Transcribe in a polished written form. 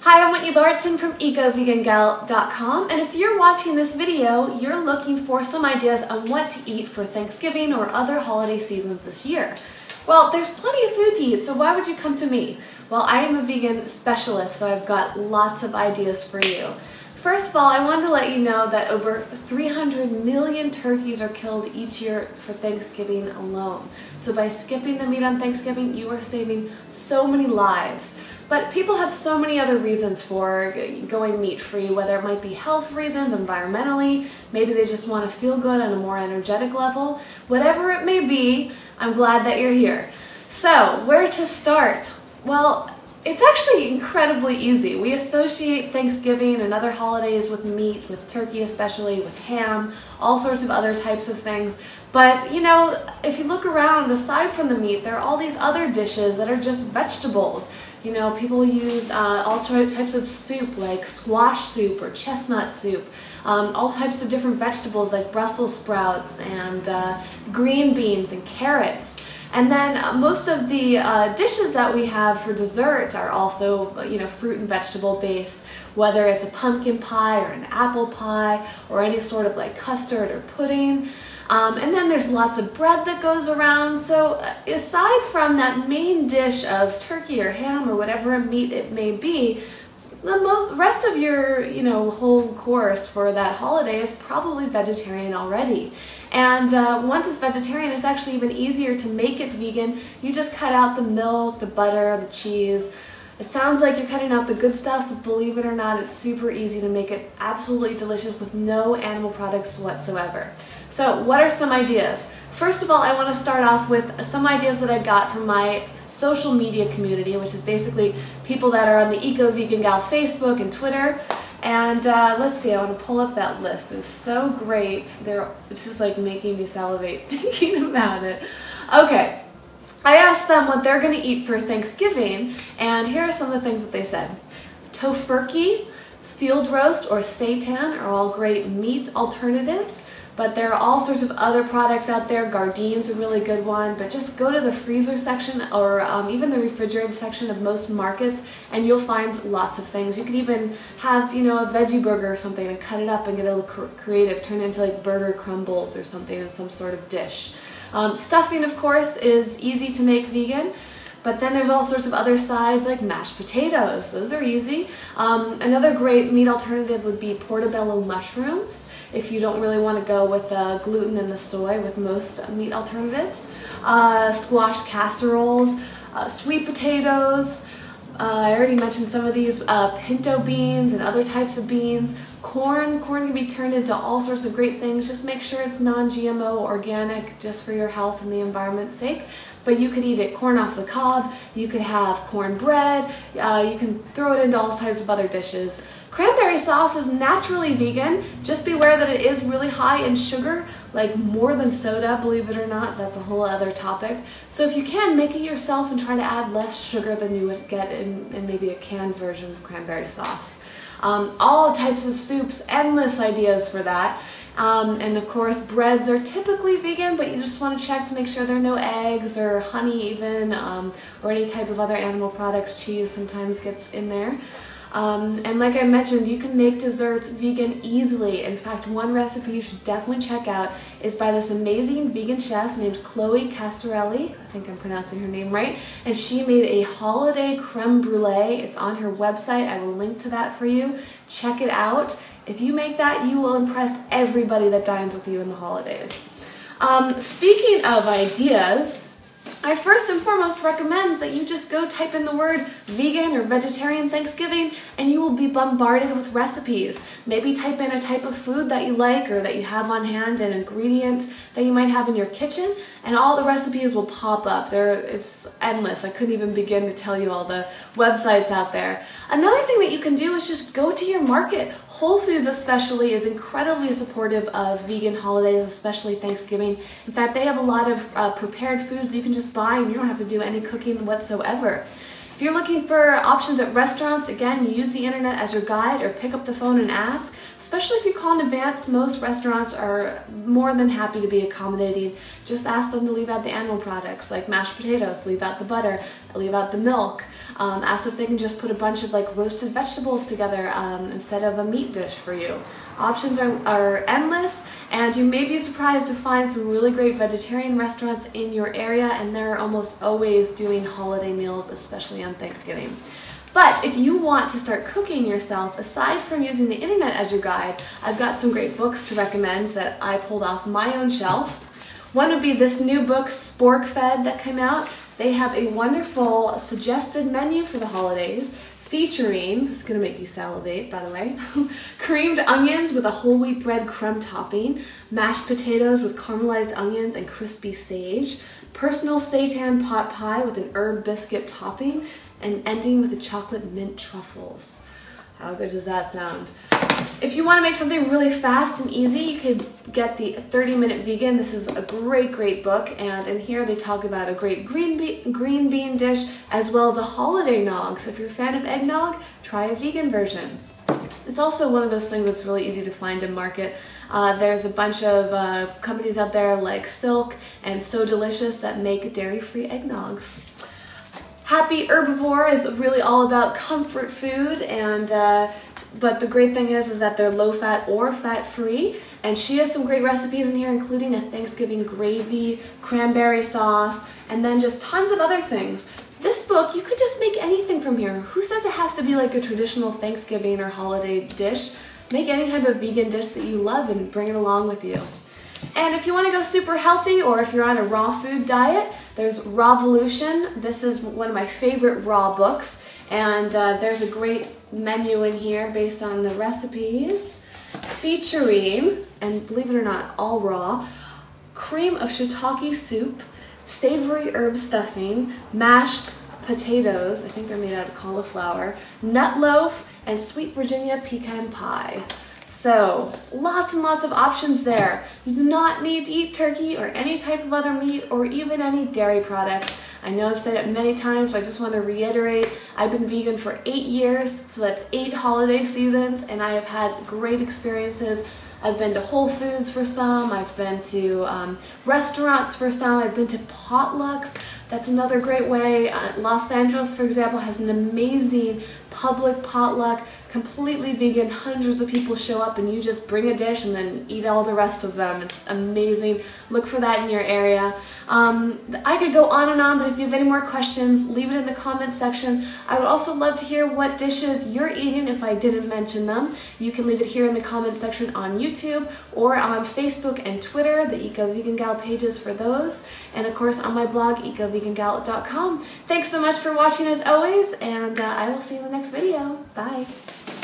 Hi, I'm Whitney from EcoVeganGal.com, and if you're watching this video, you're looking for some ideas on what to eat for Thanksgiving or other holiday seasons this year. Well, there's plenty of food to eat, so why would you come to me? Well, I am a vegan specialist, so I've got lots of ideas for you. First of all, I wanted to let you know that over 300 million turkeys are killed each year for Thanksgiving alone. So by skipping the meat on Thanksgiving, you are saving so many lives. But people have so many other reasons for going meat-free, whether it might be health reasons, environmentally, maybe they just want to feel good on a more energetic level. Whatever it may be, I'm glad that you're here. So, where to start? Well, it's actually incredibly easy. We associate Thanksgiving and other holidays with meat, with turkey especially, with ham, all sorts of other types of things. But, you know, if you look around, aside from the meat, there are all these other dishes that are just vegetables. You know, people use all types of soup like squash soup or chestnut soup, all types of different vegetables like Brussels sprouts and green beans and carrots. And then most of the dishes that we have for dessert are also, you know, fruit and vegetable based, whether it's a pumpkin pie or an apple pie or any sort of like custard or pudding. And then there's lots of bread that goes around. So aside from that main dish of turkey or ham or whatever meat it may be, the rest of your, whole course for that holiday is probably vegetarian already. And once it's vegetarian, it's actually even easier to make it vegan. You just cut out the milk, the butter, the cheese. It sounds like you're cutting out the good stuff, but believe it or not, it's super easy to make it absolutely delicious with no animal products whatsoever. So what are some ideas? First of all, I want to start off with some ideas that I got from my social media community, which is basically people that are on the Eco Vegan Gal Facebook and Twitter. And let's see, I want to pull up that list. It's so great. It's just like making me salivate thinking about it. Okay. I asked them what they're going to eat for Thanksgiving, and here are some of the things that they said. Tofurkey, field roast, or seitan are all great meat alternatives, but there are all sorts of other products out there. Gardine's a really good one, but just go to the freezer section or even the refrigerated section of most markets, and you'll find lots of things. You could even have, a veggie burger or something and cut it up and get a little creative, turn it into like burger crumbles or something in some sort of dish. Stuffing, of course, is easy to make vegan, but then there's all sorts of other sides like mashed potatoes. Those are easy. Another great meat alternative would be portobello mushrooms, if you don't really want to go with gluten and the soy with most meat alternatives. Squash casseroles, sweet potatoes. I already mentioned some of these, pinto beans and other types of beans. Corn can be turned into all sorts of great things. Just make sure it's non-GMO, organic, just for your health and the environment's sake. But you could eat it corn off the cob, you could have cornbread, you can throw it into all types of other dishes. Cranberry sauce is naturally vegan. Just beware that it is really high in sugar, like more than soda, believe it or not. That's a whole other topic. So if you can, make it yourself and try to add less sugar than you would get in maybe a canned version of cranberry sauce. All types of soups, endless ideas for that. And of course, breads are typically vegan, but you just want to check to make sure there are no eggs or honey even, or any type of other animal products. Cheese sometimes gets in there. And like I mentioned, you can make desserts vegan easily. In fact, one recipe you should definitely check out is by this amazing vegan chef named Chloe Casarelli. I think I'm pronouncing her name right. And she made a holiday creme brulee. It's on her website. I will link to that for you. Check it out. If you make that, you will impress everybody that dines with you in the holidays. Speaking of ideas, I first and foremost recommend that you just go type in the word vegan or vegetarian Thanksgiving and you will be bombarded with recipes. Maybe type in a type of food that you like or that you have on hand, an ingredient that you might have in your kitchen, and all the recipes will pop up. It's endless. I couldn't even begin to tell you all the websites out there. Another thing that you can do is just go to your market. Whole Foods especially is incredibly supportive of vegan holidays, especially Thanksgiving. In fact, they have a lot of prepared foods you can just buy and you don't have to do any cooking whatsoever. If you're looking for options at restaurants, again, use the internet as your guide or pick up the phone and ask. Especially if you call in advance, most restaurants are more than happy to be accommodating. Just ask them to leave out the animal products like mashed potatoes, leave out the butter, leave out the milk. asked if they can just put a bunch of like roasted vegetables together instead of a meat dish for you. Options are endless, and you may be surprised to find some really great vegetarian restaurants in your area, and they're almost always doing holiday meals, especially on Thanksgiving. But if you want to start cooking yourself, aside from using the internet as your guide, I've got some great books to recommend that I pulled off my own shelf. One would be this new book, Spork Fed, that came out. They have a wonderful suggested menu for the holidays, featuring, this is going to make you salivate, by the way, creamed onions with a whole wheat bread crumb topping, mashed potatoes with caramelized onions and crispy sage, personal seitan pot pie with an herb biscuit topping, and ending with the chocolate mint truffles. How good does that sound? If you want to make something really fast and easy, you could get the 30-Minute Vegan. This is a great book, and in here they talk about a great green bean dish as well as a holiday nog. So if you're a fan of eggnog, try a vegan version. It's also one of those things that's really easy to find and market. There's a bunch of companies out there like Silk and So Delicious that make dairy-free eggnogs. Happy Herbivore is really all about comfort food, and but the great thing is that they're low-fat or fat-free, and she has some great recipes in here, including a Thanksgiving gravy, cranberry sauce, and then just tons of other things. This book, you could just make anything from here. Who says it has to be like a traditional Thanksgiving or holiday dish? Make any type of vegan dish that you love and bring it along with you. And if you want to go super healthy, or if you're on a raw food diet, there's Rawvolution. This is one of my favorite raw books, and there's a great menu in here based on the recipes, featuring, and believe it or not, all raw, cream of shiitake soup, savory herb stuffing, mashed potatoes, I think they're made out of cauliflower, nut loaf, and sweet Virginia pecan pie. So, lots and lots of options there. You do not need to eat turkey or any type of other meat or even any dairy products. I know I've said it many times, but I just want to reiterate, I've been vegan for 8 years, so that's 8 holiday seasons, and I have had great experiences. I've been to Whole Foods for some, I've been to restaurants for some, I've been to potlucks. That's another great way. Los Angeles, for example, has an amazing public potluck, completely vegan. Hundreds of people show up and you just bring a dish and then eat all the rest of them. It's amazing. Look for that in your area. I could go on and on, but if you have any more questions, leave it in the comment section. I would also love to hear what dishes you're eating if I didn't mention them. You can leave it here in the comment section on YouTube or on Facebook and Twitter, the Eco Vegan Gal pages for those, and of course on my blog, ecovegangal.com. Thanks so much for watching as always, and I will see you in the next video. Bye.